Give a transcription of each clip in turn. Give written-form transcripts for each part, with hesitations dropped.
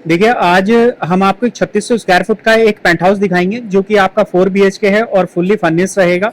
देखिए, आज हम आपको एक 3600 स्क्वायर फुट का एक पेंट हाउस दिखाएंगे जो कि आपका 4 BHK है और फुल्ली फर्निश्ड रहेगा।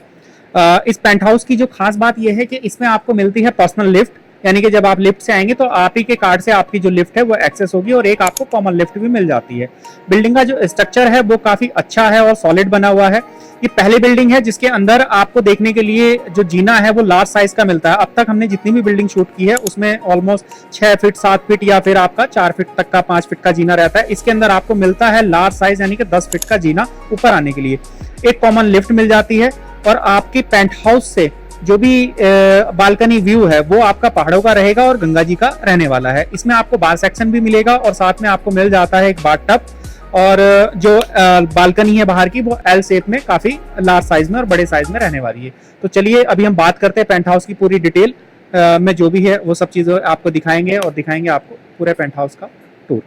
इस पेंट हाउस की जो खास बात यह है कि इसमें आपको मिलती है पर्सनल लिफ्ट, यानी कि जब आप लिफ्ट से आएंगे तो आप ही के कार्ड से आपकी जो लिफ्ट है वो एक्सेस होगी और एक आपको कॉमन लिफ्ट भी मिल जाती है। बिल्डिंग का जो स्ट्रक्चर है वो काफी अच्छा है और सॉलिड बना हुआ है। ये पहली बिल्डिंग है जिसके अंदर आपको देखने के लिए जो जीना है वो लार्ज साइज का मिलता है। अब तक हमने जितनी भी बिल्डिंग शूट की है उसमें ऑलमोस्ट 6 फीट 7 फीट या फिर आपका 4 फीट तक का 5 फीट का जीना रहता है। इसके अंदर आपको मिलता है लार्ज साइज यानी कि 10 फीट का जीना ऊपर आने के लिए। एक कॉमन लिफ्ट मिल जाती है और आपकी पेंट हाउस से जो भी बालकनी व्यू है वो आपका पहाड़ों का रहेगा और गंगा जी का रहने वाला है। इसमें आपको बार सेक्शन भी मिलेगा और साथ में आपको मिल जाता है एक बाथ टब, और जो बालकनी है बाहर की वो एल शेप में काफी लार्ज साइज में और बड़े साइज में रहने वाली है। तो चलिए अभी हम बात करते हैं पेंट हाउस की पूरी डिटेल में जो भी है वो सब चीजें आपको दिखाएंगे और दिखाएंगे आपको पूरे पेंट हाउस का टूर।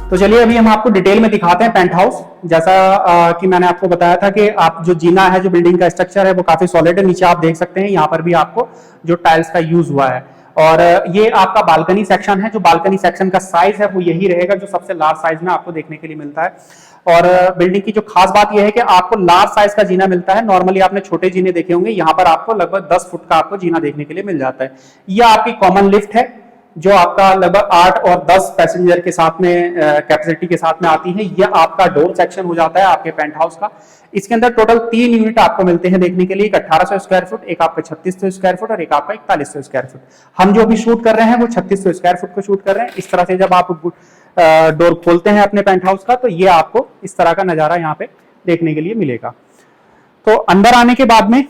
तो चलिए अभी हम आपको डिटेल में दिखाते हैं पेंट हाउस। जैसा कि मैंने आपको बताया था कि आप जो जीना है, जो बिल्डिंग का स्ट्रक्चर है वो काफी सॉलिड है। नीचे आप देख सकते हैं यहाँ पर भी आपको जो टाइल्स का यूज हुआ है। और ये आपका बालकनी सेक्शन है। जो बालकनी सेक्शन का साइज है वो यही रहेगा जो सबसे लार्ज साइज में आपको देखने के लिए मिलता है। और बिल्डिंग की जो खास बात यह है कि आपको लार्ज साइज का जीना मिलता है। नॉर्मली आपने छोटे जीने देखे होंगे, यहाँ पर आपको लगभग 10 फुट का आपको जीना देखने के लिए मिल जाता है। यह आपकी कॉमन लिफ्ट है जो आपका लगभग 8 और 10 पैसेंजर के साथ में कैपेसिटी के साथ में आती है। यह आपका डोर सेक्शन हो जाता है आपके पेंट हाउस का। इसके अंदर टोटल 3 यूनिट आपको मिलते हैं देखने के लिए, एक 1800 स्क्वायर फुट, एक आपका 3600 स्क्वायर फुट और एक आपका 4100 स्क्वायर फुट। हम जो भी शूट कर रहे हैं वो 3600 स्क्वायर फुट को शूट कर रहे हैं। इस तरह से जब आप डोर खोलते हैं अपने पेंट हाउस का तो ये आपको इस तरह का नजारा यहाँ पे देखने के लिए मिलेगा। तो अंदर आने के बाद में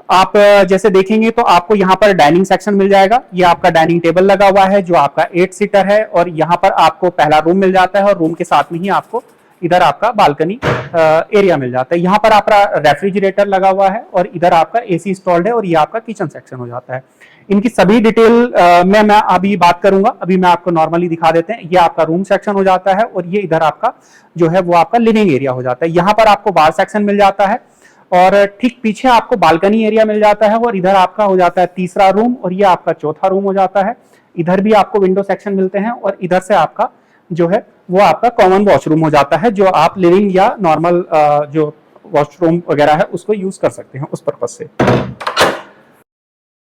आप जैसे देखेंगे तो आपको यहाँ पर डाइनिंग सेक्शन मिल जाएगा। ये आपका डाइनिंग टेबल लगा हुआ है जो आपका 8 सीटर है और यहाँ पर आपको पहला रूम मिल जाता है और रूम के साथ में ही आपको इधर आपका बालकनी एरिया मिल जाता है। यहाँ पर आपका रेफ्रिजरेटर लगा हुआ है और इधर आपका एसी इंस्टॉल्ड है और ये आपका किचन सेक्शन हो जाता है। इनकी सभी डिटेल में मैं अभी बात करूंगा। अभी मैं आपको नॉर्मली दिखा देते हैं। ये आपका रूम सेक्शन हो जाता है और ये इधर आपका जो है वो आपका लिविंग एरिया हो जाता है। यहाँ पर आपको बार सेक्शन मिल जाता है और ठीक पीछे आपको बालकनी एरिया मिल जाता है और इधर आपका हो जाता है तीसरा रूम और ये आपका चौथा रूम हो जाता है। इधर भी आपको विंडो सेक्शन मिलते हैं और इधर से आपका जो है वो आपका कॉमन वॉशरूम हो जाता है जो आप लिविंग या नॉर्मल जो वॉशरूम वगैरह है उसको यूज कर सकते हैं उस पर्पज से।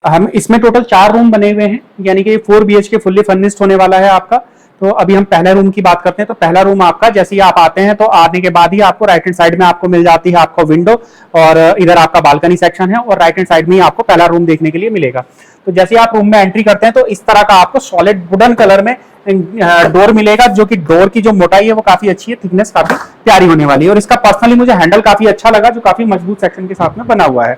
हम इसमें टोटल 4 रूम बने हुए हैं, यानी कि 4 BHK फुल्ली फर्निश्ड होने वाला है आपका। तो अभी हम पहले रूम की बात करते हैं। तो पहला रूम आपका जैसे ही आप आते हैं तो आने के बाद ही आपको राइट हैंड साइड में आपको मिल जाती है आपको विंडो और इधर आपका बालकनी सेक्शन है और राइट हैंड साइड में ही आपको पहला रूम देखने के लिए मिलेगा। तो जैसे ही आप रूम में एंट्री करते हैं तो इस तरह का आपको सॉलिड वुडन कलर में डोर मिलेगा, जो कि डोर की जो मोटाई है वो काफी अच्छी है, थिकनेस काफी प्यारी होने वाली है। और इसका पर्सनली मुझे हैंडल काफी अच्छा लगा जो काफी मजबूत सेक्शन के साथ में बना हुआ है।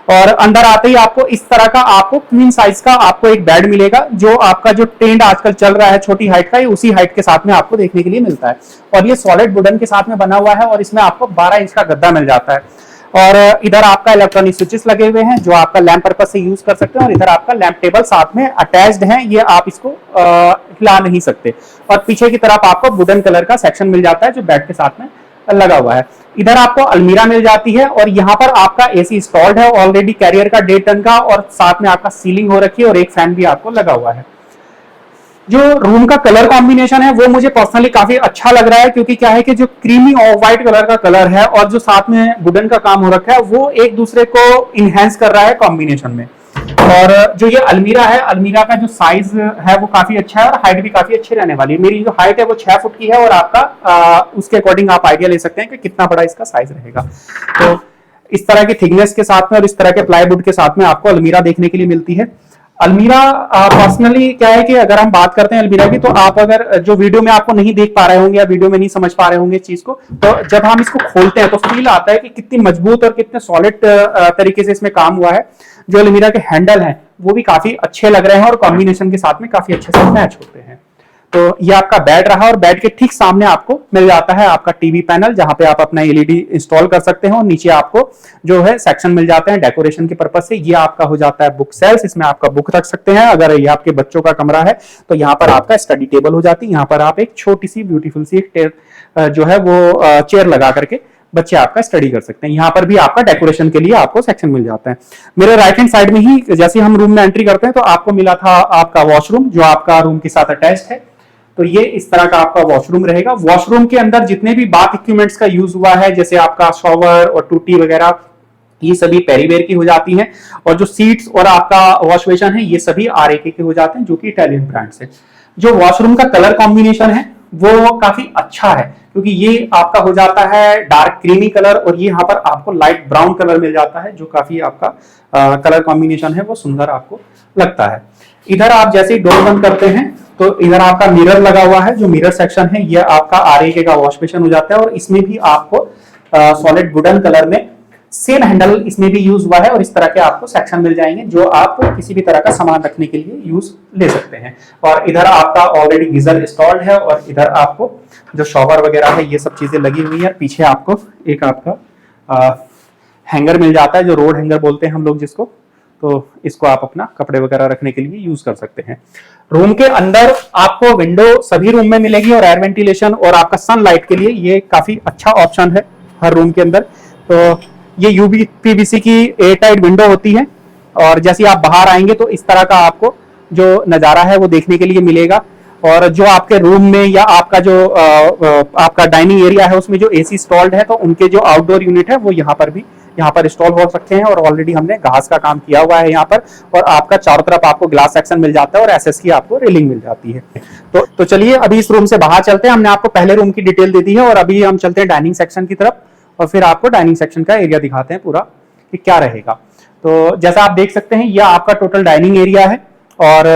और अंदर आते ही आपको इस तरह का आपको क्वीन साइज का आपको एक बेड मिलेगा जो आपका जो ट्रेंड आजकल चल रहा है छोटी हाइट का, ये उसी हाइट के साथ में आपको देखने के लिए मिलता है। और ये सॉलिड वुडन के साथ में बना हुआ है और इसमें आपको 12 इंच का गद्दा मिल जाता है। और इधर आपका इलेक्ट्रॉनिक स्विचेस लगे हुए हैं जो आपका लैंप पर्पज से यूज कर सकते हैं और इधर आपका लैंप टेबल साथ में अटैच्ड है, ये आप इसको हिला नहीं सकते। और पीछे की तरफ आपको वुडन कलर का सेक्शन मिल जाता है जो बेड के साथ में लगा हुआ है। इधर आपको अलमीरा मिल जाती है और यहाँ पर आपका एसी इंस्टॉल्ड है ऑलरेडी कैरियर का 1.5 टन का और साथ में आपका सीलिंग हो रखी है और एक फैन भी आपको लगा हुआ है। जो रूम का कलर कॉम्बिनेशन है वो मुझे पर्सनली काफी अच्छा लग रहा है क्योंकि क्या है कि जो क्रीमी ऑफ व्हाइट कलर का कलर है और जो साथ में वुडन का काम हो रखा है वो एक दूसरे को इनहेंस कर रहा है कॉम्बिनेशन में। और जो ये अलमीरा है, अलमीरा का जो साइज है वो काफी अच्छा है और हाइट भी काफी अच्छी रहने वाली है। मेरी जो हाइट है वो 6 फुट की है और आपका उसके अकॉर्डिंग आप आइडिया ले सकते हैं कि कितना बड़ा इसका साइज रहेगा। तो इस तरह की थिकनेस के साथ में और इस तरह के प्लाईवुड के साथ में आपको अलमीरा देखने के लिए मिलती है। अलमीरा पर्सनली क्या है कि अगर हम बात करते हैं अलमीरा की, तो आप अगर जो वीडियो में आपको नहीं देख पा रहे होंगे या वीडियो में नहीं समझ पा रहे होंगे चीज को, तो जब हम इसको खोलते हैं तो फील आता है कि कितनी मजबूत और कितने सॉलिड तरीके से इसमें काम हुआ है। जो अलमीरा के हैंडल हैं वो भी काफी अच्छे लग रहे हैं और कॉम्बिनेशन के साथ में काफी अच्छे से मैच होते हैं। तो ये आपका बेड रहा और बेड के ठीक सामने आपको मिल जाता है आपका टीवी पैनल, जहां पे आप अपना एलईडी इंस्टॉल कर सकते हैं और नीचे आपको जो है सेक्शन मिल जाते हैं डेकोरेशन के पर्पज से। ये आपका हो जाता है बुक सेल्स, इसमें आपका बुक रख सकते हैं। अगर ये आपके बच्चों का कमरा है तो यहाँ पर आपका स्टडी टेबल हो जाती है। यहाँ पर आप एक छोटी सी ब्यूटीफुल सी जो है वो चेयर लगा करके बच्चे आपका स्टडी कर सकते हैं। यहाँ पर भी आपका डेकोरेशन के लिए आपको सेक्शन मिल जाता है। मेरे राइट हैंड साइड में ही जैसे हम रूम में एंट्री करते हैं तो आपको मिला था आपका वॉशरूम, जो आपका रूम के साथ अटैच्ड है। तो ये इस तरह का आपका वॉशरूम रहेगा। वॉशरूम के अंदर जितने भी बाथ इक्विपमेंट्स का यूज हुआ है, जैसे आपका शॉवर और टूटी वगैरह, ये सभी पेरीवेयर की हो जाती हैं। और जो सीट्स और आपका वॉश बेसिन है ये सभी आरएके के हो जाते हैं, जो कि इटालियन ब्रांड से। जो वॉशरूम का कलर कॉम्बिनेशन है वो काफी अच्छा है, क्योंकि ये आपका हो जाता है डार्क क्रीमी कलर और ये यहाँ पर आपको लाइट ब्राउन कलर मिल जाता है, जो काफी आपका कलर कॉम्बिनेशन है वो सुंदर आपको लगता है। इधर आप जैसे ही डोर बंद करते हैं तो इधर आपका मिरर लगा हुआ है। जो मिरर सेक्शन है ये आपका आरएके का वॉश बेसिन हो जाता है और इसमें भी आपको सॉलिड वुडन कलर में सेम हैंडल इसमें भी यूज हुआ है और इस तरह के आपको सेक्शन मिल जाएंगे, जो आप किसी भी तरह का सामान रखने के लिए यूज ले सकते हैं। और इधर आपका ऑलरेडी गीजर इंस्टॉल्ड है और इधर आपको जो शॉवर वगैरह है ये सब चीजें लगी हुई है। पीछे आपको एक आपका हैंगर मिल जाता है, जो रोड हैंगर बोलते हैं हम लोग जिसको, तो इसको आप अपना कपड़े वगैरह रखने के लिए यूज कर सकते हैं। रूम के अंदर आपको विंडो सभी रूम में मिलेगी और एयर वेंटिलेशन और आपका सनलाइट के लिए ये काफी अच्छा ऑप्शन है हर रूम के अंदर। तो ये यूवी पीवीसी की एयर टाइट विंडो होती है और जैसे आप बाहर आएंगे तो इस तरह का आपको जो नजारा है वो देखने के लिए मिलेगा। और जो आपके रूम में या आपका जो आपका डाइनिंग एरिया है उसमें जो एसी इंस्टॉल्ड है, तो उनके जो आउटडोर यूनिट है वो यहाँ पर इंस्टॉल हो सकते हैं। और ऑलरेडी हमने घास का काम किया हुआ है यहाँ पर, और आपका चारों तरफ आपको ग्लास सेक्शन मिल जाता है और एसएस की आपको रेलिंग मिल जाती है। तो चलिए अभी इस रूम से बाहर चलते हैं। हमने आपको पहले रूम की डिटेल दे दी है और अभी हम चलते हैं डाइनिंग सेक्शन की तरफ और फिर आपको डाइनिंग सेक्शन का एरिया दिखाते हैं पूरा कि क्या रहेगा। तो जैसा आप देख सकते हैं ये आपका टोटल डाइनिंग एरिया है और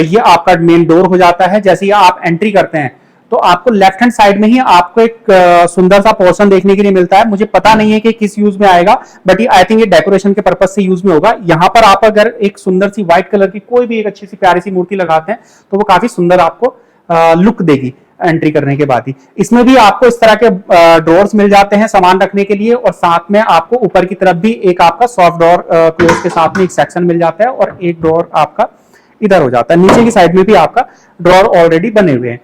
ये आपका मेन डोर हो जाता है। जैसे ही आप एंट्री करते हैं तो आपको लेफ्ट हैंड साइड में ही आपको एक सुंदर सा पोर्शन देखने के लिए मिलता है। मुझे पता नहीं है कि किस यूज में आएगा, बट आई थिंक ये डेकोरेशन के पर्पज से यूज में होगा। यहाँ पर आप अगर एक सुंदर सी व्हाइट कलर की कोई भी एक अच्छी सी प्यारी सी मूर्ति लगाते हैं तो वो काफी सुंदर आपको लुक देगी एंट्री करने के बाद ही। इसमें भी आपको इस तरह के ड्रॉर्स मिल जाते हैं सामान रखने के लिए और साथ में आपको ऊपर की तरफ भी एक आपका सॉफ्ट ड्रॉर क्लोज के साथ में एक सेक्शन मिल जाता है और एक ड्रॉर आपका इधर हो जाता है। नीचे की साइड में भी आपका ड्रॉर ऑलरेडी बने हुए हैं।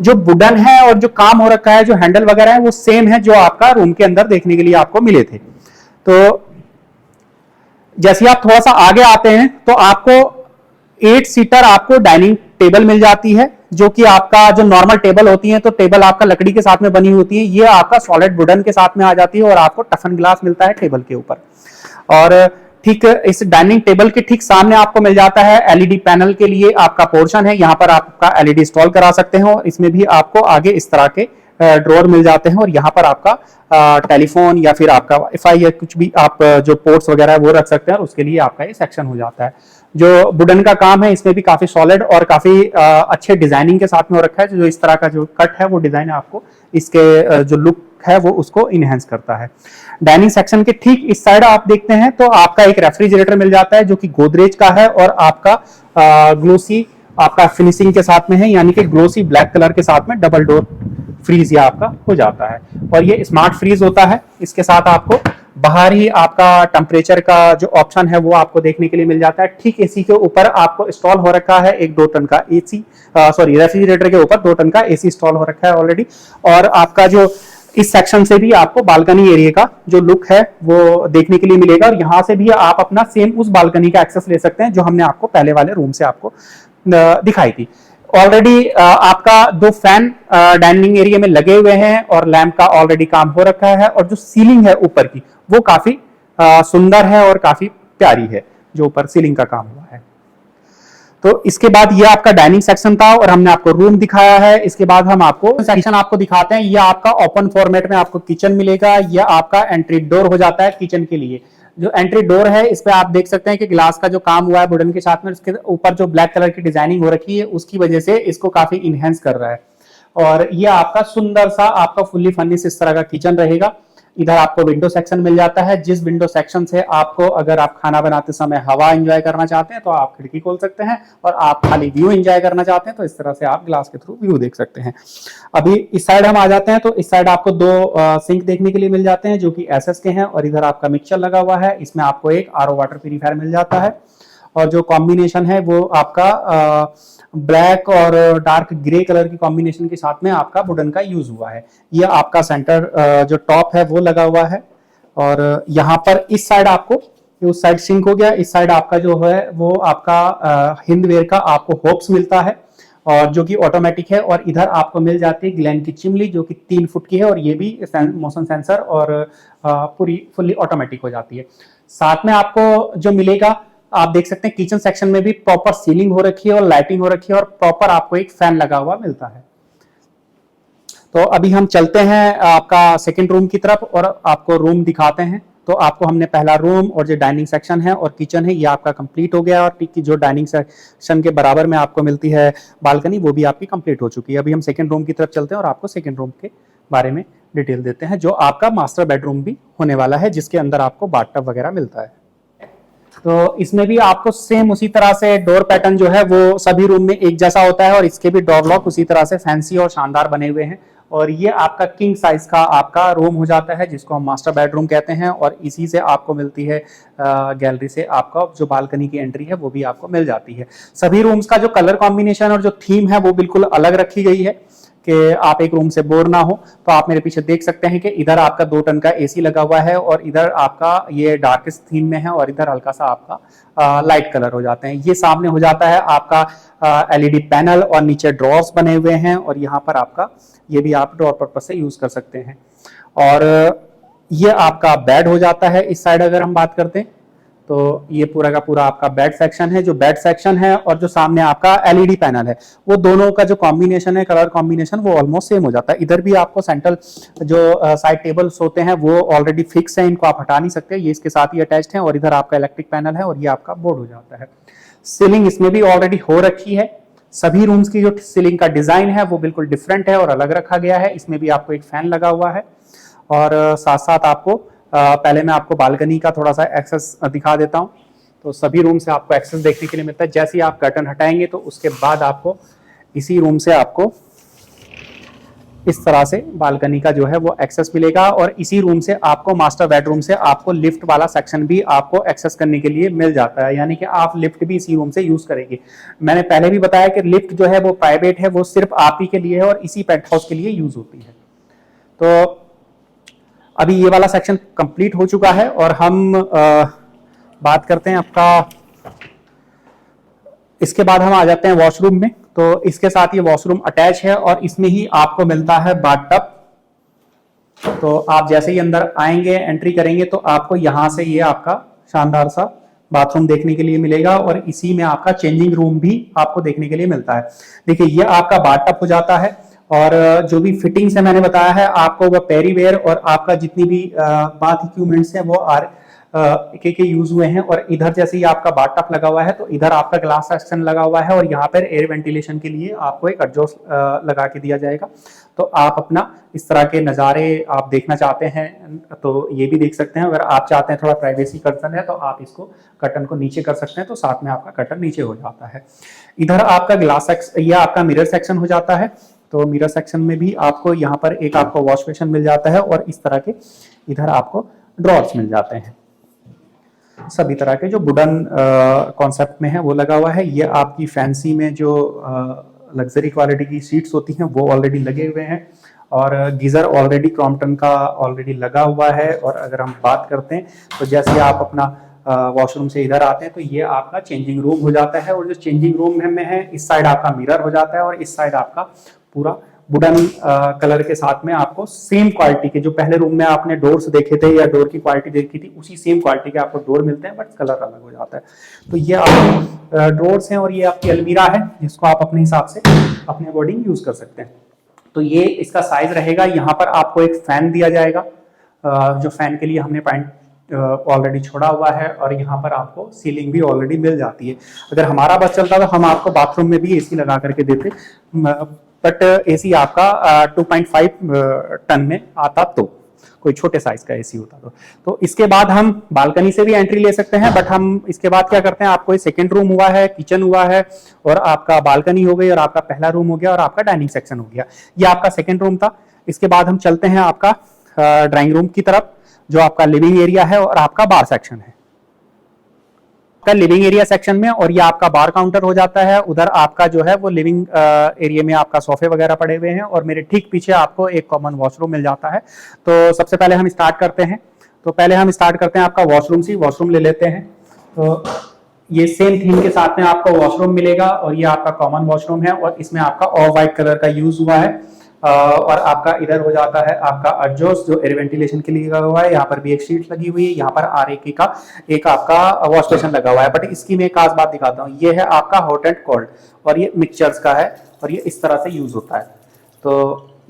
जो वुडन है और जो काम हो रखा है, जो हैंडल वगैरह है वो सेम है जो आपका रूम के अंदर देखने के लिए आपको मिले थे। तो जैसे आप थोड़ा सा आगे आते हैं तो आपको 8 सीटर आपको डाइनिंग टेबल मिल जाती है, जो कि आपका जो नॉर्मल टेबल होती है तो टेबल आपका लकड़ी के साथ में बनी होती है, ये आपका सॉलिड वुडन के साथ में आ जाती है और आपको टफन ग्लास मिलता है टेबल के ऊपर। और ठीक इस डाइनिंग टेबल के ठीक सामने आपको मिल जाता है एलईडी पैनल के लिए आपका पोर्शन है। यहाँ पर आपका एलईडी इंस्टॉल करा सकते हैं और इसमें भी आपको आगे इस तरह के ड्रॉर मिल जाते हैं और यहाँ पर आपका टेलीफोन या फिर आपका वाईफाई या कुछ भी आप जो पोर्ट्स वगैरह है वो रख सकते हैं और उसके लिए आपका ये सेक्शन हो जाता है। जो वुडन का काम है इसमें भी काफी सॉलिड और काफी अच्छे डिजाइनिंग के साथ में हो रखा है। जो इस तरह का जो कट है वो डिजाइन आपको इसके जो लुक है वो उसको इनहेंस करता है। डाइनिंग सेक्शन के ठीक इस साइड आप देखते हैं तो आपका एक रेफ्रिजरेटर मिल जाता है जो कि गोदरेज का है और आपका ग्लोसी आपका फिनिशिंग के साथ में है, यानी कि ग्लोसी ब्लैक कलर के साथ में डबल डोर फ्रीज ये आपका हो जाता है और ये स्मार्ट फ्रीज होता है। इसके साथ आपको बाहर ही आपका टेम्परेचर का जो ऑप्शन है वो आपको देखने के लिए मिल जाता है। ठीक एसी के ऊपर आपको इंस्टॉल हो रखा है एक 2 टन का एसी, रेफ्रिजरेटर के ऊपर 2 टन का एसी इंस्टॉल हो रखा है ऑलरेडी। और आपका जो इस सेक्शन से भी आपको बालकनी एरिया का जो लुक है वो देखने के लिए मिलेगा और यहाँ से भी आप अपना सेम उस बालकनी का एक्सेस ले सकते हैं जो हमने आपको पहले वाले रूम से आपको दिखाई थी। ऑलरेडी आपका 2 फैन डाइनिंग एरिया में लगे हुए हैं और लैंप का ऑलरेडी काम हो रखा है और जो सीलिंग है ऊपर की वो काफी सुंदर है और काफी प्यारी है। जो ऊपर सीलिंग का काम हुआ है। तो इसके बाद ये आपका डाइनिंग सेक्शन था और हमने आपको रूम दिखाया है। इसके बाद हम आपको सेक्शन आपको दिखाते हैं। ये आपका ओपन फॉर्मेट में आपको किचन मिलेगा। यह आपका एंट्री डोर हो जाता है किचन के लिए। जो एंट्री डोर है इस पे आप देख सकते हैं कि ग्लास का जो काम हुआ है वुडन के साथ में, उसके ऊपर जो ब्लैक कलर की डिजाइनिंग हो रखी है उसकी वजह से इसको काफी इनहेंस कर रहा है। और ये आपका सुंदर सा आपका फुल्ली फर्निश इस तरह का किचन रहेगा। इधर आपको विंडो सेक्शन मिल जाता है, जिस विंडो सेक्शन से आपको अगर आप खाना बनाते समय हवा एंजॉय करना चाहते हैं तो आप खिड़की खोल सकते हैं, और आप खाली व्यू एंजॉय करना चाहते हैं तो इस तरह से आप ग्लास के थ्रू व्यू देख सकते हैं। अभी इस साइड हम आ जाते हैं तो इस साइड आपको दो सिंक देखने के लिए मिल जाते हैं जो कि एसएस के हैं, और इधर आपका मिक्सचर लगा हुआ है। इसमें आपको एक आरओ वाटर प्यूरिफायर मिल जाता है, और जो कॉम्बिनेशन है वो आपका ब्लैक और डार्क ग्रे कलर की कॉम्बिनेशन के साथ में आपका वुडन का यूज हुआ है। ये आपका सेंटर जो टॉप है वो लगा हुआ है, और यहाँ पर इस साइड आपको, उस साइड सिंक हो गया, इस साइड आपका जो है वो आपका हिंदवेयर का आपको होप्स मिलता है, और जो कि ऑटोमेटिक है। और इधर आपको मिल जाती है ग्लेन की चिमनी जो कि 3 फुट की है, और ये भी मोशन सेंसर और पूरी फुल्ली ऑटोमेटिक हो जाती है। साथ में आपको जो मिलेगा, आप देख सकते हैं किचन सेक्शन में भी प्रॉपर सीलिंग हो रखी है और लाइटिंग हो रखी है, और प्रॉपर आपको एक फैन लगा हुआ मिलता है। तो अभी हम चलते हैं आपका सेकंड रूम की तरफ और आपको रूम दिखाते हैं। तो आपको हमने पहला रूम और जो डाइनिंग सेक्शन है और किचन है ये आपका कंप्लीट हो गया, और जो डाइनिंग सेक्शन के बराबर में आपको मिलती है बालकनी वो भी आपकी कंप्लीट हो चुकी है। अभी हम सेकंड रूम की तरफ चलते हैं और आपको सेकंड रूम के बारे में डिटेल देते हैं, जो आपका मास्टर बेडरूम भी होने वाला है, जिसके अंदर आपको बाथटब वगैरह मिलता है। तो इसमें भी आपको सेम उसी तरह से डोर पैटर्न जो है वो सभी रूम में एक जैसा होता है, और इसके भी डोर लॉक उसी तरह से फैंसी और शानदार बने हुए हैं। और ये आपका किंग साइज का आपका रूम हो जाता है, जिसको हम मास्टर बेडरूम कहते हैं, और इसी से आपको मिलती है गैलरी से आपका जो बालकनी की एंट्री है वो भी आपको मिल जाती है। सभी रूम्स का जो कलर कॉम्बिनेशन और जो थीम है वो बिल्कुल अलग रखी गई है कि आप एक रूम से बोर ना हो। तो आप मेरे पीछे देख सकते हैं कि इधर आपका 2 टन का एसी लगा हुआ है, और इधर आपका ये डार्केस्ट थीम में है, और इधर हल्का सा आपका लाइट कलर हो जाते हैं। ये सामने हो जाता है आपका एलईडी पैनल, और नीचे ड्रॉर्स बने हुए हैं, और यहाँ पर आपका ये भी आप ड्रॉर पर्पज से यूज कर सकते हैं। और ये आपका बेड हो जाता है। इस साइड अगर हम बात करते हैं तो ये पूरा का पूरा आपका बेड सेक्शन है। जो बेड सेक्शन है और जो सामने आपका एलईडी पैनल है, वो दोनों का जो कॉम्बिनेशन है, कलर कॉम्बिनेशन, वो ऑलमोस्ट सेम हो जाता है। इधर भी आपको सेंट्रल जो साइड टेबल्स होते हैं वो ऑलरेडी फिक्स है, इनको आप हटा नहीं सकते, ये इसके साथ ही अटैच्ड है। और इधर आपका इलेक्ट्रिक पैनल है, और ये आपका बोर्ड हो जाता है। सीलिंग इसमें भी ऑलरेडी हो रखी है। सभी रूम्स की जो सीलिंग का डिजाइन है वो बिल्कुल डिफरेंट है और अलग रखा गया है। इसमें भी आपको एक फैन लगा हुआ है, और साथ साथ आपको पहले मैं आपको बालकनी का थोड़ा सा एक्सेस दिखा देता हूं। तो सभी रूम से आपको एक्सेस देखने के लिए मिलता है। जैसे ही आप कर्टन हटाएंगे तो उसके बाद आपको इसी रूम से आपको इस तरह से बालकनी का जो है वो एक्सेस मिलेगा, और इसी रूम से आपको मास्टर बेडरूम से आपको लिफ्ट वाला सेक्शन भी आपको एक्सेस करने के लिए मिल जाता है, यानी कि आप लिफ्ट भी इसी रूम से यूज करेंगे। मैंने पहले भी बताया कि लिफ्ट जो है वो प्राइवेट है, वो सिर्फ आप ही के लिए है और इसी पेंट हाउस के लिए यूज होती है। तो अभी ये वाला सेक्शन कंप्लीट हो चुका है, और हम बात करते हैं आपका, इसके बाद हम आ जाते हैं वॉशरूम में। तो इसके साथ ये वॉशरूम अटैच है, और इसमें ही आपको मिलता है बाथटब। तो आप जैसे ही अंदर आएंगे, एंट्री करेंगे, तो आपको यहां से ये आपका शानदार सा बाथरूम देखने के लिए मिलेगा, और इसी में आपका चेंजिंग रूम भी आपको देखने के लिए मिलता है। देखिए ये आपका बाथटब हो जाता है, और जो भी फिटिंग्स है मैंने बताया है आपको, वह पेरीवेयर और आपका जितनी भी बाथ इक्विपमेंट्स है वो के यूज हुए हैं। और इधर जैसे ही आपका बाथटब लगा हुआ है तो इधर आपका ग्लास सेक्शन लगा हुआ है, और यहाँ पर एयर वेंटिलेशन के लिए आपको एक एग्जॉस्ट लगा के दिया जाएगा। तो आप अपना इस तरह के नज़ारे आप देखना चाहते हैं तो ये भी देख सकते हैं। अगर आप चाहते हैं थोड़ा प्राइवेसी कर्टन है तो आप इसको कर्टन को नीचे कर सकते हैं, तो साथ में आपका कर्टन नीचे हो जाता है। इधर आपका ग्लास सेक्शन, यह आपका मिरर सेक्शन हो जाता है। तो मिरर सेक्शन में भी आपको यहाँ पर एक आपको वॉश बेसिन मिल जाता है, और इस तरह के इधर आपको ड्रॉर्स मिल जाते हैं। सभी तरह के जो वुडन कॉन्सेप्ट में है वो लगा हुआ है। ये आपकी फैंसी में जो लग्जरी क्वालिटी की सीट्स होती हैं वो ऑलरेडी लगे हुए हैं, और गीजर ऑलरेडी क्रॉम्पटन का ऑलरेडी लगा हुआ है। और अगर हम बात करते हैं तो जैसे आप अपना वॉशरूम से इधर आते हैं तो ये आपका चेंजिंग रूम हो जाता है, और जो चेंजिंग रूम में है इस साइड आपका मिरर हो जाता है, और इस साइड आपका पूरा वुडन कलर के साथ में आपको सेम क्वालिटी के, जो पहले रूम में आपने डोर्स देखे थे या डोर की क्वालिटी देखी थी, उसी सेम क्वालिटी के आपको डोर मिलते हैं, बट कलर अलग हो जाता है। तो ये आपके डोर्स हैं और ये आपकी अलमीरा है जिसको आप अपने हिसाब से अपने अकॉर्डिंग यूज कर सकते हैं। तो ये इसका साइज रहेगा। यहाँ पर आपको एक फैन दिया जाएगा, जो फैन के लिए हमने पॉइंट ऑलरेडी छोड़ा हुआ है, और यहाँ पर आपको सीलिंग भी ऑलरेडी मिल जाती है। अगर हमारा बस चलता तो हम आपको बाथरूम में भी एसी लगा करके देते, बट एसी आपका 2.5 टन में आता, तो कोई छोटे साइज का एसी होता तो इसके बाद हम बालकनी से भी एंट्री ले सकते हैं। बट हम इसके बाद क्या करते हैं, आपको सेकंड रूम हुआ है, किचन हुआ है, और आपका बालकनी हो गई, और आपका पहला रूम हो गया, और आपका डाइनिंग सेक्शन हो गया। ये आपका सेकंड रूम था। इसके बाद हम चलते हैं आपका ड्राइंग रूम की तरफ, जो आपका लिविंग एरिया है और आपका बार सेक्शन है। का लिविंग एरिया सेक्शन में, और ये आपका बार काउंटर हो जाता है। उधर आपका जो है वो लिविंग एरिया में आपका सोफे वगैरह पड़े हुए हैं, और मेरे ठीक पीछे आपको एक कॉमन वॉशरूम मिल जाता है। तो सबसे पहले हम स्टार्ट करते हैं। आपका वॉशरूम से वॉशरूम ले लेते हैं। तो ये सेम थीम के साथ में आपको वॉशरूम मिलेगा, और ये आपका कॉमन वॉशरूम है, और इसमें आपका ऑफ व्हाइट कलर का यूज हुआ है। और आपका इधर हो जाता है आपका एग्जॉस्ट, जो एयर वेंटिलेशन के लिए लगा हुआ है। यहाँ पर भी एक शीट लगी हुई है। यहाँ पर RAK का एक आपका वॉश बेसिन लगा हुआ है। बट इसकी मैं एक खास बात दिखाता हूँ, ये है आपका हॉट एंड कोल्ड, और ये मिक्सचर्स का है, और ये इस तरह से यूज होता है। तो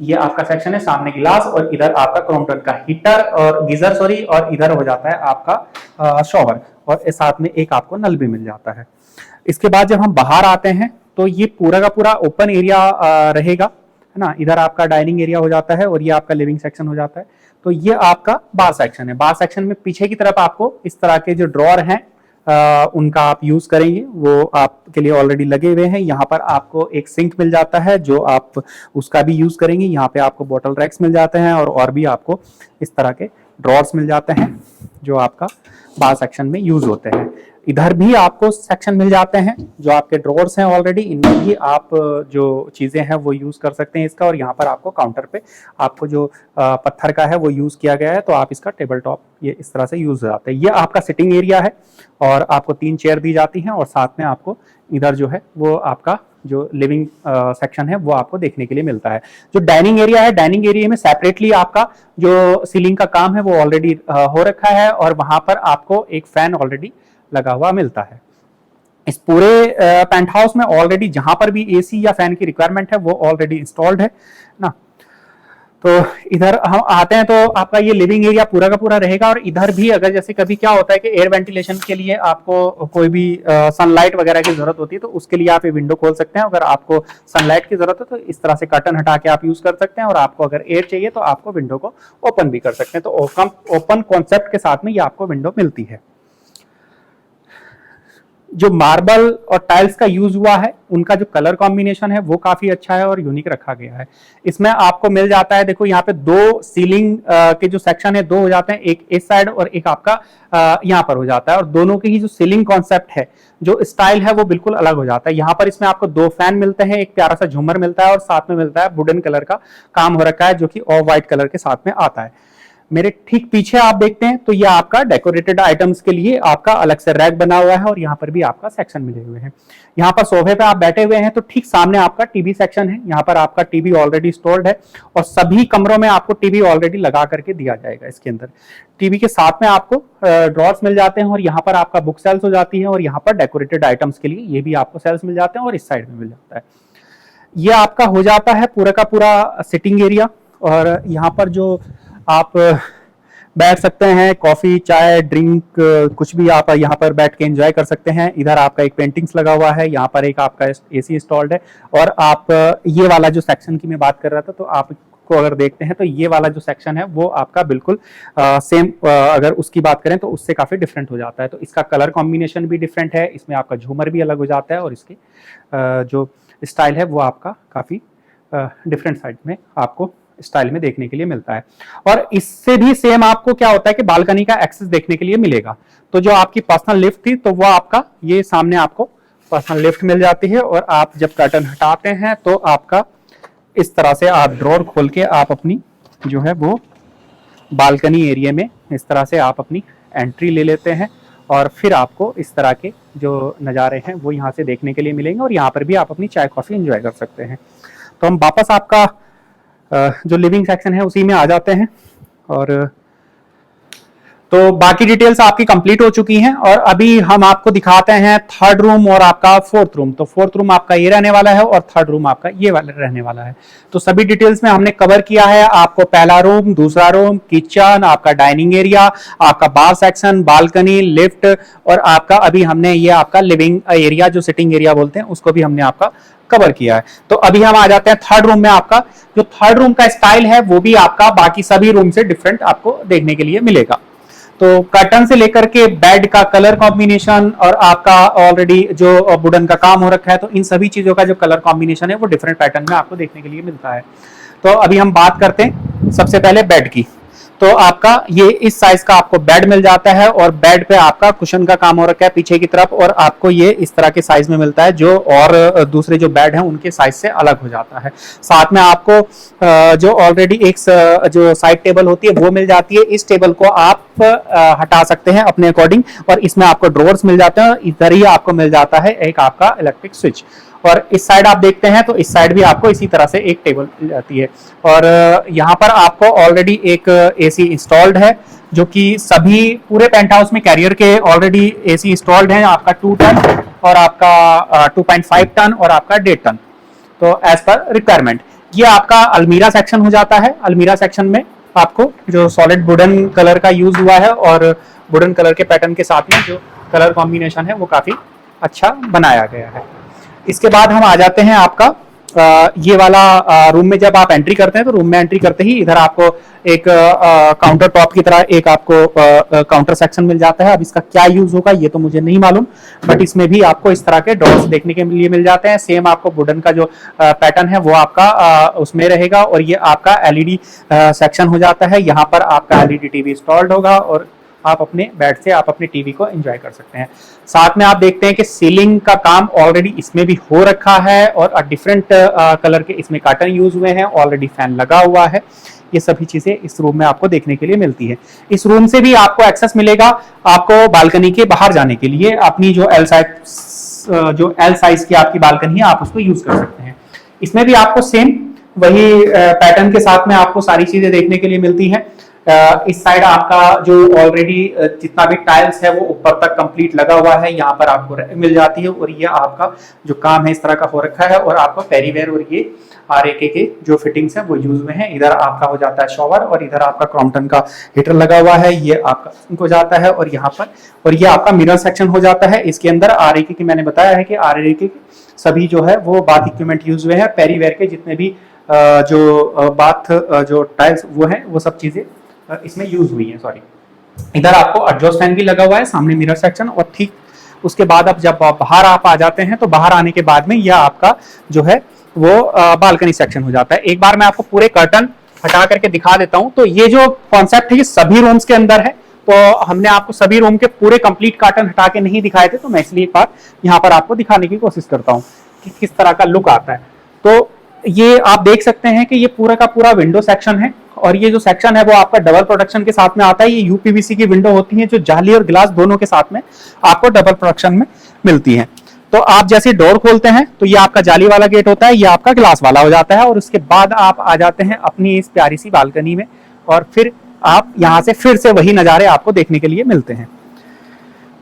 ये आपका सेक्शन है, सामने गिलास, और इधर आपका क्रॉम्पटन का हीटर और गीजर, और इधर हो जाता है आपका शॉवर, और साथ में एक आपको नल भी मिल जाता है। इसके बाद जब हम बाहर आते हैं तो ये पूरा का पूरा ओपन एरिया रहेगा, है ना। इधर आपका डाइनिंग एरिया हो जाता है, और ये आपका लिविंग सेक्शन हो जाता है। तो ये आपका बार सेक्शन है। बार सेक्शन में पीछे की तरफ आपको इस तरह के जो ड्रॉर हैं उनका आप यूज करेंगे, वो आपके लिए ऑलरेडी लगे हुए हैं। यहाँ पर आपको एक सिंक मिल जाता है, जो आप उसका भी यूज करेंगे। यहाँ पे आपको बॉटल रैक्स मिल जाते हैं, और भी आपको इस तरह के ड्रॉर्स मिल जाते हैं, जो आपका बार सेक्शन में यूज होते हैं। इधर भी आपको सेक्शन मिल जाते हैं, जो आपके ड्रॉर्स हैं ऑलरेडी, इनमें भी आप जो चीजें हैं वो यूज कर सकते हैं इसका। और यहाँ पर आपको काउंटर पे आपको जो पत्थर का है वो यूज किया गया है, तो आप इसका टेबल टॉप ये इस तरह से यूज हो जाता है। ये आपका सिटिंग एरिया है, और आपको 3 चेयर दी जाती हैं, और साथ में आपको इधर जो है वो आपका जो लिविंग सेक्शन है वो आपको देखने के लिए मिलता है। जो डाइनिंग एरिया है, डाइनिंग एरिया में सेपरेटली आपका जो सीलिंग का काम है वो ऑलरेडी हो रखा है, और वहां पर आपको एक फैन ऑलरेडी लगा हुआ मिलता है। इस पूरे पेंट हाउस में ऑलरेडी जहां पर भी एसी या फैन की रिक्वायरमेंट है वो ऑलरेडी इंस्टॉल्ड है ना। तो इधर हम आते हैं, तो आपका ये लिविंग एरिया पूरा का पूरा रहेगा। और इधर भी अगर जैसे कभी क्या होता है कि एयर वेंटिलेशन के लिए आपको कोई भी सनलाइट वगैरह की जरूरत होती है, तो उसके लिए आप ये विंडो खोल सकते हैं। अगर आपको सनलाइट की जरूरत है तो इस तरह से कर्टन हटा के आप यूज कर सकते हैं, और आपको अगर एयर चाहिए तो आपको विंडो को ओपन भी कर सकते हैं। तो ओपन कॉन्सेप्ट के साथ में ये आपको विंडो मिलती है। जो मार्बल और टाइल्स का यूज हुआ है उनका जो कलर कॉम्बिनेशन है वो काफी अच्छा है और यूनिक रखा गया है। इसमें आपको मिल जाता है, देखो यहाँ पे 2 सीलिंग के जो सेक्शन है 2 हो जाते हैं, एक इस साइड और एक आपका यहाँ पर हो जाता है। और दोनों के ही जो सीलिंग कॉन्सेप्ट है, जो स्टाइल है वो बिल्कुल अलग हो जाता है। यहाँ पर इसमें आपको 2 फैन मिलते हैं, एक प्यारा सा झूमर मिलता है, और साथ में मिलता है वुडन कलर का काम हो रखा है, जो कि ऑफ व्हाइट कलर के साथ में आता है। मेरे ठीक पीछे आप देखते हैं तो ये आपका डेकोरेटेड आइटम्स के लिए आपका अलग से रैक बना हुआ है, और यहाँ पर भी आपका सेक्शन मिले हुए हैं। यहाँ पर सोफे पे आप बैठे हुए हैं तो ठीक सामने आपका टीवी सेक्शन है। यहाँ पर आपका टीवी ऑलरेडी इंस्टॉल्ड है, और सभी कमरों में आपको टीवी ऑलरेडी लगा करके दिया जाएगा। इसके अंदर टीवी के साथ में आपको ड्रॉर्स मिल जाते हैं, और यहाँ पर आपका बुक सेल्स हो जाती है, और यहाँ पर डेकोरेटेड आइटम्स के लिए ये भी आपको सेल्स मिल जाते हैं, और इस साइड में मिल जाता है। ये आपका हो जाता है पूरा का पूरा सिटिंग एरिया। और यहाँ पर जो आप बैठ सकते हैं, कॉफी चाय ड्रिंक कुछ भी आप यहाँ पर बैठ के एंजॉय कर सकते हैं। इधर आपका एक पेंटिंग्स लगा हुआ है, यहाँ पर एक आपका एसी इंस्टॉल्ड है। और आप ये वाला जो सेक्शन की मैं बात कर रहा था, तो आपको अगर देखते हैं तो ये वाला जो सेक्शन है वो आपका बिल्कुल सेम, अगर उसकी बात करें तो उससे काफी डिफरेंट हो जाता है। तो इसका कलर कॉम्बिनेशन भी डिफरेंट है, इसमें आपका झूमर भी अलग हो जाता है, और इसके जो स्टाइल है वो आपका काफी डिफरेंट साइड में आपको स्टाइल में देखने के लिए मिलता है। और इससे भी सेम आपको क्या होता है कि बालकनी का एक्सेस देखने के लिए मिलेगा। तो जो आपकी पर्सनल लिफ्ट थी तो वो आपका ये सामने आपको पर्सनल लिफ्ट मिल जाती है, और आप जब कर्टन हटाते हैं तो आपका इस तरह से आप ड्रॉर खोल के आप अपनी जो है वो बालकनी एरिया में इस तरह से आप अपनी एंट्री ले लेते हैं, और फिर आपको इस तरह के जो नज़ारे हैं वो यहाँ से देखने के लिए मिलेंगे, और यहाँ पर भी आप अपनी चाय कॉफी एंजॉय कर सकते हैं। तो हम वापस आपका जो लिविंग सेक्शन है उसी में आ जाते हैं। और तो बाकी डिटेल्स आपकी कंप्लीट हो चुकी हैं और अभी हम आपको दिखाते हैं थर्ड रूम और आपका फोर्थ रूम। तो फोर्थ रूम आपका ये रहने वाला है और थर्ड रूम आपका ये वाला रहने वाला है। तो सभी डिटेल्स में हमने कवर किया है आपको पहला रूम, दूसरा रूम, किचन, आपका डाइनिंग एरिया, आपका बार सेक्शन, बालकनी, लिफ्ट और आपका अभी हमने ये आपका लिविंग एरिया जो सिटिंग एरिया बोलते हैं उसको भी हमने आपका कवर किया है। तो अभी हम आ जाते हैं थर्ड रूम में। आपका जो थर्ड रूम का स्टाइल है वो भी आपका बाकी सभी रूम से डिफरेंट आपको देखने के लिए मिलेगा। तो कर्टन से लेकर के बेड का कलर कॉम्बिनेशन और आपका ऑलरेडी जो वुडन का काम हो रखा है, तो इन सभी चीजों का जो कलर कॉम्बिनेशन है वो डिफरेंट पैटर्न में आपको देखने के लिए मिलता है। तो अभी हम बात करते हैं सबसे पहले बेड की। तो आपका ये इस साइज का आपको बेड मिल जाता है और बेड पे आपका कुशन का काम हो रखा है पीछे की तरफ और आपको ये इस तरह के साइज में मिलता है जो और दूसरे जो बेड हैं उनके साइज से अलग हो जाता है। साथ में आपको जो ऑलरेडी एक जो साइड टेबल होती है वो मिल जाती है। इस टेबल को आप हटा सकते हैं अपने अकॉर्डिंग और इसमें आपको ड्रॉर्स मिल जाते हैं। इधर ही आपको मिल जाता है एक आपका इलेक्ट्रिक स्विच और इस साइड आप देखते हैं तो इस साइड भी आपको इसी तरह से एक टेबल मिल जाती है। और यहाँ पर आपको ऑलरेडी एक एसी इंस्टॉल्ड है जो कि सभी पूरे पेंट हाउस में कैरियर के ऑलरेडी एसी इंस्टॉल्ड है। आपका 2 टन और आपका 2.5 टन और आपका 1.5 टन, तो एज पर रिक्वायरमेंट। ये आपका अलमीरा सेक्शन हो जाता है। अलमीरा सेक्शन में आपको जो सॉलिड वुडन कलर का यूज हुआ है और वुडन कलर के पैटर्न के साथ में जो कलर कॉम्बिनेशन है वो काफी अच्छा बनाया गया है। इसके बाद हम आ जाते हैं आपका ये वाला रूम में। जब आप एंट्री करते हैं तो रूम में एंट्री करते ही इधर आपको एक काउंटर टॉप की तरह एक आपको काउंटर सेक्शन मिल जाता है। अब इसका क्या यूज होगा ये तो मुझे नहीं मालूम, बट इसमें भी आपको इस तरह के ड्रॉर्स देखने के लिए मिल जाते हैं। सेम आपको वुडन का जो पैटर्न है वो आपका उसमें रहेगा और ये आपका एलईडी सेक्शन हो जाता है। यहाँ पर आपका एलईडी टीवी इंस्टॉल्ड होगा और आप अपने बेड से आप अपने टीवी को एंजॉय कर सकते हैं। साथ में आप देखते हैं कि सीलिंग का काम ऑलरेडी इसमें भी हो रखा है और डिफरेंट कलर के इसमें कर्टन यूज हुए हैं। ऑलरेडी फैन लगा हुआ है। ये सभी चीजें इस रूम में आपको देखने के लिए मिलती है। इस रूम से भी आपको एक्सेस मिलेगा आपको बालकनी के बाहर जाने के लिए। अपनी जो एल साइज की आपकी बालकनी है आप उसको यूज कर सकते हैं। इसमें भी आपको सेम वही पैटर्न के साथ में आपको सारी चीजें देखने के लिए मिलती है। इस साइड आपका जो ऑलरेडी जितना भी टाइल्स है वो ऊपर तक कंप्लीट लगा हुआ है, यहाँ पर आपको मिल जाती है और ये आपका जो काम है इस तरह का हो रखा है और आपका पेरीवेयर और ये आरएके के जो फिटिंग्स है वो यूज में है। इधर आपका हो जाता है शॉवर और इधर आपका क्रॉम्पटन का हीटर लगा हुआ है, ये आपका सिंक हो जाता है और यहाँ पर और ये आपका मिरर सेक्शन हो जाता है। इसके अंदर आरएके की मैंने बताया है कि आरएके सभी जो है वो बाथ इक्विपमेंट यूज हुए हैं। पेरीवेयर के जितने भी जो बाथ जो टाइल्स वो है वो सब चीजें इसमें यूज हुई है। सॉरी, इधर आपको एग्जॉस्ट फैन भी लगा हुआ है, सामने मिरर सेक्शन और ठीक उसके बाद अब जब बाहर आप आ जाते हैं तो बाहर आने के बाद में यह आपका जो है वो बालकनी सेक्शन हो जाता है। एक बार मैं आपको पूरे कर्टन हटा करके दिखा देता हूं। तो ये जो कॉन्सेप्ट है ये सभी रूम्स के अंदर है। तो हमने आपको सभी रूम के पूरे कंप्लीट कर्टन हटा के नहीं दिखाए थे, तो मैं इसलिए एक बार यहाँ पर आपको दिखाने की कोशिश करता हूँ कि किस तरह का लुक आता है। तो ये आप देख सकते हैं कि ये पूरा का पूरा विंडो सेक्शन है और ये जो सेक्शन है वो आपका डबल प्रोडक्शन के साथ में आता है। ये यूपीवीसी की विंडो होती है जो जाली और ग्लास दोनों के साथ में आपको डबल प्रोडक्शन में मिलती है। तो आप जैसे डोर खोलते हैं तो ये आपका जाली वाला गेट होता है, ये आपका ग्लास वाला हो जाता है और उसके बाद आप आ जाते हैं अपनी इस प्यारी सी बालकनी में और फिर आप यहां से फिर से वही नजारे आपको देखने के लिए मिलते हैं।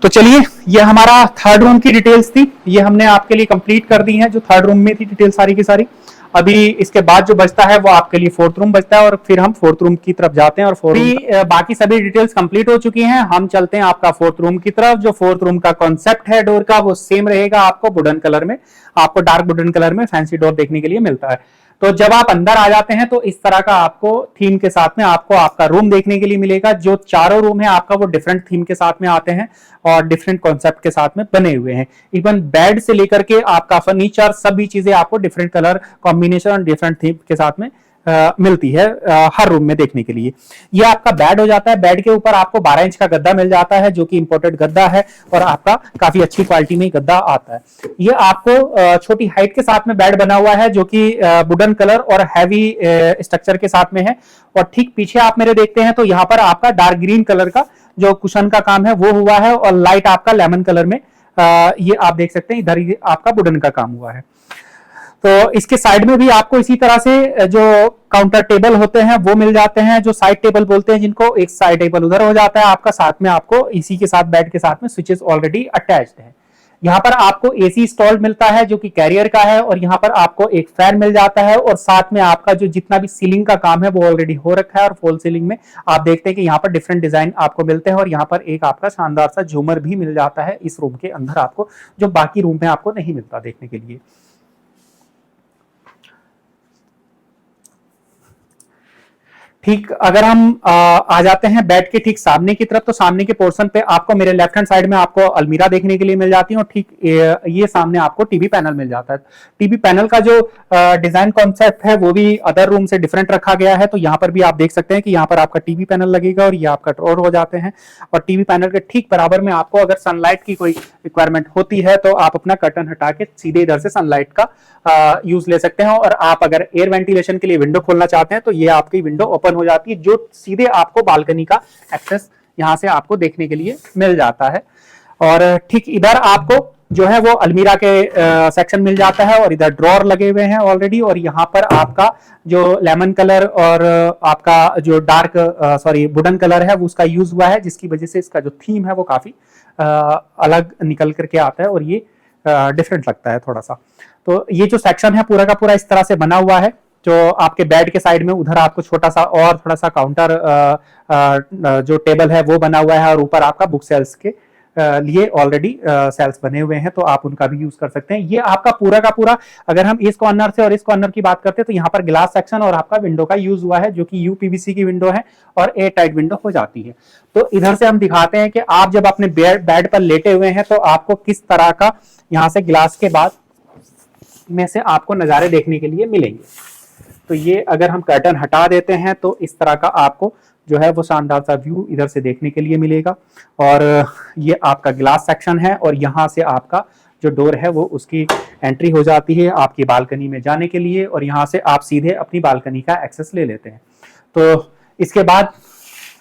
तो चलिए, ये हमारा थर्ड रूम की डिटेल्स थी, ये हमने आपके लिए कंप्लीट कर दी है जो थर्ड रूम में थी डिटेल सारी की सारी। अभी इसके बाद जो बचता है वो आपके लिए फोर्थ रूम बचता है और फिर हम फोर्थ रूम की तरफ जाते हैं और बाकी सभी डिटेल्स कंप्लीट हो चुकी हैं। हम चलते हैं आपका फोर्थ रूम की तरफ। जो फोर्थ रूम का कॉन्सेप्ट है डोर का वो सेम रहेगा, आपको वुडन कलर में, आपको डार्क वुडन कलर में फैंसी डोर देखने के लिए मिलता है। तो जब आप अंदर आ जाते हैं तो इस तरह का आपको थीम के साथ में आपको आपका रूम देखने के लिए मिलेगा। जो चारों रूम है आपका वो डिफरेंट थीम के साथ में आते हैं और डिफरेंट कॉन्सेप्ट के साथ में बने हुए हैं। इवन बेड से लेकर के आपका फर्नीचर सभी चीजें आपको डिफरेंट कलर कॉम्बिनेशन और डिफरेंट थीम के साथ में मिलती है हर रूम में देखने के लिए। ये आपका बेड हो जाता है। बेड के ऊपर आपको 12 इंच का गद्दा मिल जाता है जो कि इंपोर्टेड गद्दा है और आपका काफी अच्छी क्वालिटी में गद्दा आता है। ये आपको छोटी हाइट के साथ में बेड बना हुआ है जो कि वुडन कलर और हैवी स्ट्रक्चर के साथ में है। और ठीक पीछे आप मेरे देखते हैं तो यहाँ पर आपका डार्क ग्रीन कलर का जो कुशन का काम है वो हुआ है और लाइट आपका लेमन कलर में ये आप देख सकते हैं इधर आपका वुडन का काम हुआ है। तो इसके साइड में भी आपको इसी तरह से जो काउंटर टेबल होते हैं वो मिल जाते हैं, जो साइड टेबल बोलते हैं जिनको, एक साइड टेबल उधर हो जाता है आपका, साथ में आपको इसी के साथ बेड के साथ में स्विचेस ऑलरेडी अटैच्ड है। यहाँ पर आपको एसी इंस्टॉल्ड मिलता है जो कि कैरियर का है, और यहाँ पर आपको एक फैन मिल जाता है, और साथ में आपका जो जितना भी सीलिंग का काम है वो ऑलरेडी हो रखा है। और फॉल सीलिंग में आप देखते हैं कि यहाँ पर डिफरेंट डिजाइन आपको मिलते हैं, और यहाँ पर एक आपका शानदार सा झूमर भी मिल जाता है इस रूम के अंदर आपको, जो बाकी रूम में आपको नहीं मिलता देखने के लिए। ठीक, अगर हम आ जाते हैं बेड के ठीक सामने की तरफ, तो सामने के पोर्शन पे आपको मेरे लेफ्ट हैंड साइड में आपको अलमीरा देखने के लिए मिल जाती है, और ठीक ये सामने आपको टीवी पैनल मिल जाता है। टीवी पैनल का जो डिजाइन कॉन्सेप्ट है वो भी अदर रूम से डिफरेंट रखा गया है। तो यहाँ पर भी आप देख सकते हैं कि यहाँ पर आपका टीवी पैनल लगेगा, और ये आपका ड्रॉर हो जाते हैं, और टीवी पैनल के ठीक बराबर में आपको अगर सनलाइट की कोई रिक्वायरमेंट होती है तो आप अपना कर्टन हटा के सीधे इधर से सनलाइट का यूज ले सकते हैं। और आप अगर एयर वेंटिलेशन के लिए विंडो खोलना चाहते हैं तो ये आपकी विंडो ओपन हो जाती है, जो सीधे आपको बालकनी का एक्सेस यहां से आपको देखने के लिए मिल जाता है। और ठीक इधर आपको जो है वो अलमीरा के सेक्शन मिल जाता है, और इधर ड्रॉर लगे हुए हैं ऑलरेडी, और यहाँ पर आपका जो लेमन कलर और आपका जो डार्क वुडन कलर है वो उसका यूज हुआ है, जिसकी वजह से इसका जो थीम है वो काफी अलग निकल करके आता है, और ये डिफरेंट लगता है थोड़ा सा। तो ये जो सेक्शन है पूरा का पूरा इस तरह से बना हुआ है, जो आपके बेड के साइड में उधर आपको छोटा सा और थोड़ा सा काउंटर जो टेबल है वो बना हुआ है, और ऊपर आपका बुक सेल्स के लिए ऑलरेडी सेल्स बने हुए हैं, तो आप उनका भी यूज कर सकते हैं। ये आपका पूरा का पूरा, अगर हम इस कॉर्नर से और इस कॉर्नर की बात करते हैं तो यहाँ पर ग्लास सेक्शन और आपका विंडो का यूज हुआ है, जो कि यूपीवीसी की विंडो है और एयर टाइट विंडो हो जाती है। तो इधर से हम दिखाते हैं कि आप जब अपने बेड पर लेटे हुए हैं तो आपको किस तरह का यहाँ से ग्लास के बाद में से आपको नजारे देखने के लिए मिलेंगे। तो ये अगर हम कर्टन हटा देते हैं तो इस तरह का आपको जो है वो शानदार सा व्यू इधर से देखने के लिए मिलेगा। और ये आपका ग्लास सेक्शन है, और यहाँ से आपका जो डोर है वो उसकी एंट्री हो जाती है आपकी बालकनी में जाने के लिए, और यहाँ से आप सीधे अपनी बालकनी का एक्सेस ले लेते हैं। तो इसके बाद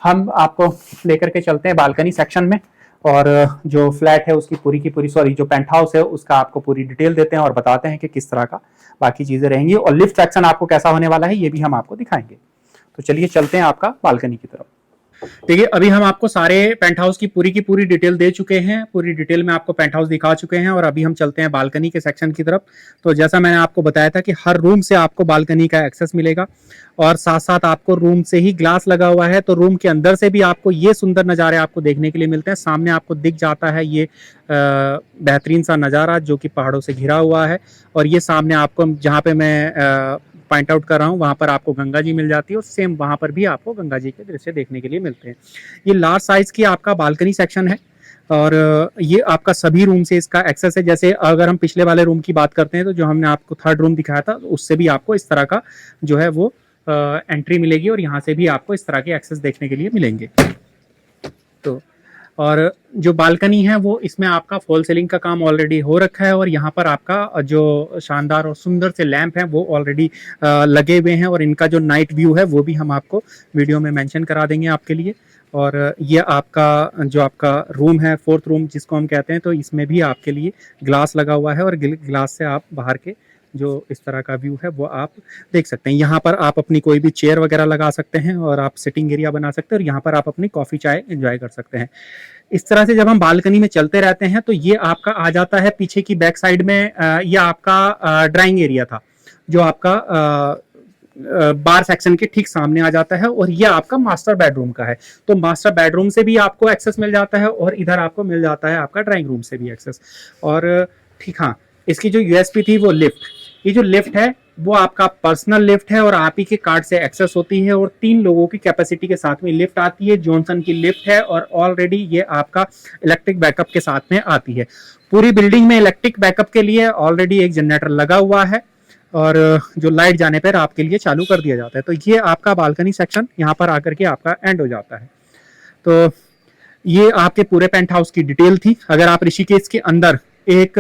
हम आपको लेकर के चलते हैं बालकनी सेक्शन में, और जो फ्लैट है उसकी पूरी की पूरी जो पेंट हाउस है उसका आपको पूरी डिटेल देते हैं और बताते हैं कि किस तरह का बाकी चीजें रहेंगी, और लिफ्ट सेक्शन आपको कैसा होने वाला है ये भी हम आपको दिखाएंगे। तो चलिए चलते हैं आपका बालकनी की तरफ। देखिए, अभी हम आपको सारे पेंट हाउस की पूरी डिटेल दे चुके हैं, पूरी डिटेल में आपको पेंट हाउस दिखा चुके हैं, और अभी हम चलते हैं बालकनी के सेक्शन की तरफ। तो जैसा मैंने आपको बताया था कि हर रूम से आपको बालकनी का एक्सेस मिलेगा, और साथ साथ आपको रूम से ही ग्लास लगा हुआ है, तो रूम के अंदर से भी आपको ये सुंदर नज़ारे आपको देखने के लिए मिलते हैं। सामने आपको दिख जाता है ये बेहतरीन सा नज़ारा जो कि पहाड़ों से घिरा हुआ है, और ये सामने आपको जहाँ पे मैं पॉइंट आउट कर रहा हूँ वहाँ पर आपको गंगा जी मिल जाती है, और सेम वहाँ पर भी आपको गंगा जी के दृश्य देखने के लिए मिलते हैं। ये लार्ज साइज की आपका बालकनी सेक्शन है, और ये आपका सभी रूम से इसका एक्सेस है। जैसे अगर हम पिछले वाले रूम की बात करते हैं तो जो हमने आपको थर्ड रूम दिखाया था उससे भी आपको इस तरह का जो है वो एंट्री मिलेगी, और यहाँ से भी आपको इस तरह के एक्सेस देखने के लिए मिलेंगे। तो और जो बालकनी है वो इसमें आपका फॉल सीलिंग का काम ऑलरेडी हो रखा है, और यहाँ पर आपका जो शानदार और सुंदर से लैंप हैं वो ऑलरेडी लगे हुए हैं, और इनका जो नाइट व्यू है वो भी हम आपको वीडियो में मेंशन करा देंगे आपके लिए। और ये आपका जो आपका रूम है, फोर्थ रूम जिसको हम कहते हैं, तो इसमें भी आपके लिए ग्लास लगा हुआ है, और ग्लास से आप बाहर के जो इस तरह का व्यू है वो आप देख सकते हैं। यहाँ पर आप अपनी कोई भी चेयर वगैरह लगा सकते हैं, और आप सिटिंग एरिया बना सकते हैं, और यहाँ पर आप अपनी कॉफ़ी चाय एंजॉय कर सकते हैं। इस तरह से जब हम बालकनी में चलते रहते हैं तो ये आपका आ जाता है पीछे की बैक साइड में, ये आपका ड्राइंग एरिया था जो आपका बार सेक्शन के ठीक सामने आ जाता है, और ये आपका मास्टर बेडरूम का है। तो मास्टर बेडरूम से भी आपको एक्सेस मिल जाता है, और इधर आपको मिल जाता है आपका ड्राइंग रूम से भी एक्सेस। और ठीक, हाँ, इसकी जो यूएसपी थी वो लिफ्ट, ये जो लिफ्ट है वो आपका पर्सनल लिफ्ट है, और आप ही के कार्ड से एक्सेस होती है, और 3 लोगों की कैपेसिटी के साथ में लिफ्ट आती है। जॉनसन की लिफ्ट है, और ऑलरेडी ये आपका इलेक्ट्रिक बैकअप के साथ में आती है। पूरी बिल्डिंग में इलेक्ट्रिक बैकअप के लिए ऑलरेडी एक जनरेटर लगा हुआ है, और जो लाइट जाने पर आपके लिए चालू कर दिया जाता है। तो ये आपका बालकनी सेक्शन यहाँ पर आकर के आपका एंड हो जाता है। तो ये आपके पूरे पेंट हाउस की डिटेल थी। अगर आप ऋषिकेश के अंदर एक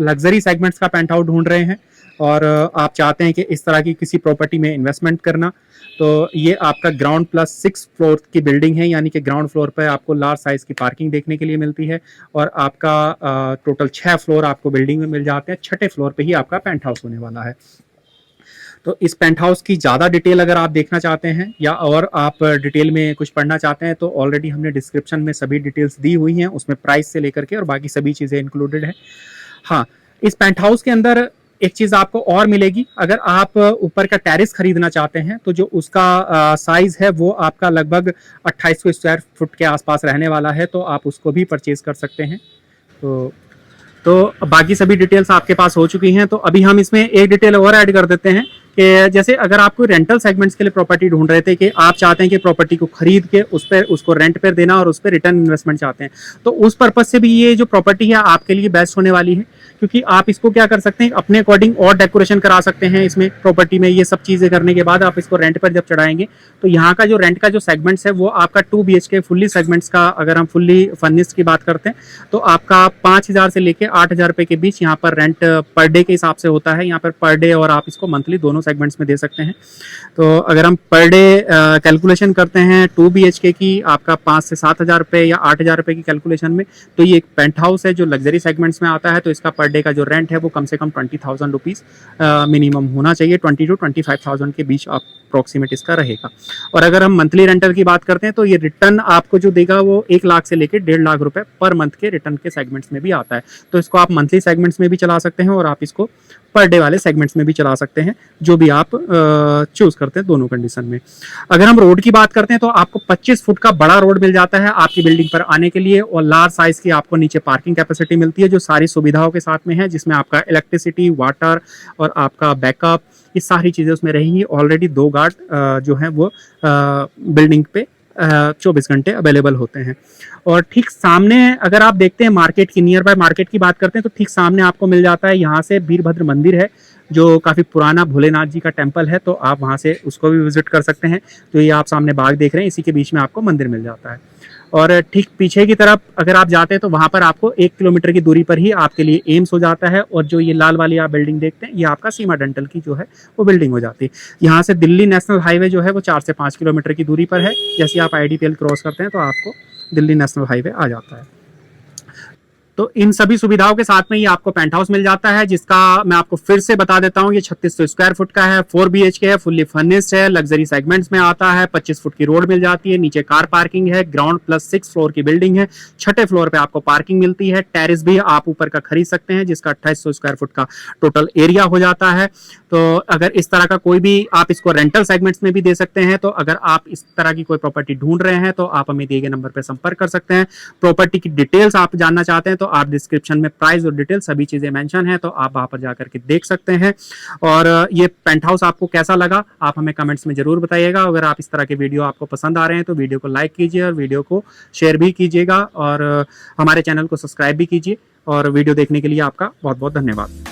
लग्जरी सेगमेंट्स का पेंट हाउस ढूंढ रहे हैं और आप चाहते हैं कि इस तरह की किसी प्रॉपर्टी में इन्वेस्टमेंट करना, तो ये आपका ग्राउंड प्लस 6 फ्लोर की बिल्डिंग है, यानी कि ग्राउंड फ्लोर पर आपको लार्ज साइज की पार्किंग देखने के लिए मिलती है और आपका टोटल 6 फ्लोर आपको बिल्डिंग में मिल जाते हैं। छठे फ्लोर पे ही आपका पेंट हाउस होने वाला है। तो इस पेंट हाउस की ज़्यादा डिटेल अगर आप देखना चाहते हैं या और आप डिटेल में कुछ पढ़ना चाहते हैं तो ऑलरेडी हमने डिस्क्रिप्शन में सभी डिटेल्स दी हुई हैं, उसमें प्राइस से लेकर के और बाकी सभी चीज़ें इंक्लूडेड है। हाँ, इस पेंट हाउस के अंदर एक चीज आपको और मिलेगी, अगर आप ऊपर का टेरिस खरीदना चाहते हैं तो जो उसका साइज है वो आपका लगभग 2800 स्क्वायर फुट के आसपास रहने वाला है, तो आप उसको भी परचेज कर सकते हैं। तो बाकी सभी डिटेल्स आपके पास हो चुकी हैं। तो अभी हम इसमें एक डिटेल और ऐड कर देते हैं कि जैसे अगर आपको रेंटल सेगमेंट्स के लिए प्रॉपर्टी ढूंढ रहे थे कि आप चाहते हैं कि प्रॉपर्टी को खरीद के उस पर उसको रेंट पर देना और उस पर रिटर्न इन्वेस्टमेंट चाहते हैं, तो उस पर्पज से भी ये जो प्रॉपर्टी है आपके लिए बेस्ट होने वाली है, क्योंकि आप इसको क्या कर सकते हैं अपने अकॉर्डिंग और डेकोरेशन करा सकते हैं इसमें प्रॉपर्टी में। ये सब चीजें करने के बाद आप इसको रेंट पर जब चढ़ाएंगे तो यहाँ का जो रेंट का जो सेगमेंट्स है वो आपका 2 BHK फुल्ली सेगमेंट्स का, अगर हम फुल्ली फर्निश्ड की बात करते हैं तो आपका 5000 से लेके 8000 रुपए के बीच यहाँ पर रेंट पर डे के हिसाब से होता है। यहाँ पर पर डे और आप इसको मंथली दोनों सेगमेंट्स में दे सकते हैं। तो अगर हम पर डे कैलकुलेशन करते हैं 2 BHK की, आपका 5 से 7000 रुपए या 8000 रुपए की कैलकुलेशन में, तो ये एक पेंट हाउस है जो लग्जरी सेगमेंट्स में आता है, तो इसका पर डे का जो रेंट है वो कम से कम 20,000 रुपीज मिनिमम होना चाहिए। 20 to 25,000 के बीच अप्रोक्सीमेट इसका रहेगा। और अगर हम मंथली रेंटल की बात करते हैं तो ये रिटर्न आपको जो देगा वो 1 लाख से लेकर 1.5 लाख रुपए पर मंथ के रिटर्न के सेगमेंट्स में भी आता है। तो इसको आप मंथली सेगमेंट्स में भी चला सकते हैं और आप इसको पर डे वाले सेगमेंट्स में भी चला सकते हैं, जो भी आप चूज करते हैं दोनों कंडीशन में। अगर हम रोड की बात करते हैं तो आपको 25 फुट का बड़ा रोड मिल जाता है आपकी बिल्डिंग पर आने के लिए, और लार्ज साइज की आपको नीचे पार्किंग कैपेसिटी मिलती है जो सारी सुविधाओं के साथ में है, जिसमें आपका इलेक्ट्रिसिटी, वाटर और आपका बैकअप, ये सारी चीजें उसमें रहेंगी। ऑलरेडी 2 गार्ड जो है वो बिल्डिंग पे 24 घंटे अवेलेबल होते हैं। और ठीक सामने अगर आप देखते हैं मार्केट की, नियर बाय मार्केट की बात करते हैं तो ठीक सामने आपको मिल जाता है, यहाँ से वीरभद्र मंदिर है जो काफ़ी पुराना भोलेनाथ जी का टेम्पल है, तो आप वहाँ से उसको भी विजिट कर सकते हैं। तो ये आप सामने बाग देख रहे हैं, इसी के बीच में आपको मंदिर मिल जाता है। और ठीक पीछे की तरफ अगर आप जाते हैं तो वहाँ पर आपको 1 किलोमीटर की दूरी पर ही आपके लिए एम्स हो जाता है, और जो ये लाल वाली आप बिल्डिंग देखते हैं ये आपका सीमा डेंटल की जो है वो बिल्डिंग हो जाती है। यहाँ से दिल्ली नेशनल हाईवे जो है वो 4 से 5 किलोमीटर की दूरी पर है। जैसे आप IDPL क्रॉस करते हैं तो आपको दिल्ली नेशनल हाईवे आ जाता है। तो इन सभी सुविधाओं के साथ में ये आपको पेंट हाउस मिल जाता है, जिसका मैं आपको फिर से बता देता हूँ, ये 3600 स्क्वायर फुट का है, 4 BHK है, फुल्ली फर्निश्ड है, लग्जरी सेगमेंट्स में आता है, 25 फुट की रोड मिल जाती है, नीचे कार पार्किंग है, ग्राउंड प्लस 6 फ्लोर की बिल्डिंग है, छठे फ्लोर पे आपको पार्किंग मिलती है, टेरिस भी आप ऊपर का खरीद सकते हैं जिसका 2800 स्क्वायर फुट का टोटल एरिया हो जाता है। तो अगर इस तरह का कोई भी आप इसको रेंटल सेगमेंट्स में भी दे सकते हैं, तो अगर आप इस तरह की कोई प्रॉपर्टी ढूंढ रहे हैं तो आप हमें दिए गए नंबर पर संपर्क कर सकते हैं। प्रॉपर्टी की डिटेल्स आप जानना चाहते हैं तो आप डिस्क्रिप्शन में प्राइस और डिटेल सभी चीजें मेंशन है, तो आप वहां पर जाकर के देख सकते हैं। और ये पेंट हाउस आपको कैसा लगा आप हमें कमेंट्स में जरूर बताइएगा। अगर आप इस तरह के वीडियो आपको पसंद आ रहे हैं तो वीडियो को लाइक कीजिए और वीडियो को शेयर भी कीजिएगा, और हमारे चैनल को सब्सक्राइब भी कीजिए। और वीडियो देखने के लिए आपका बहुत बहुत धन्यवाद।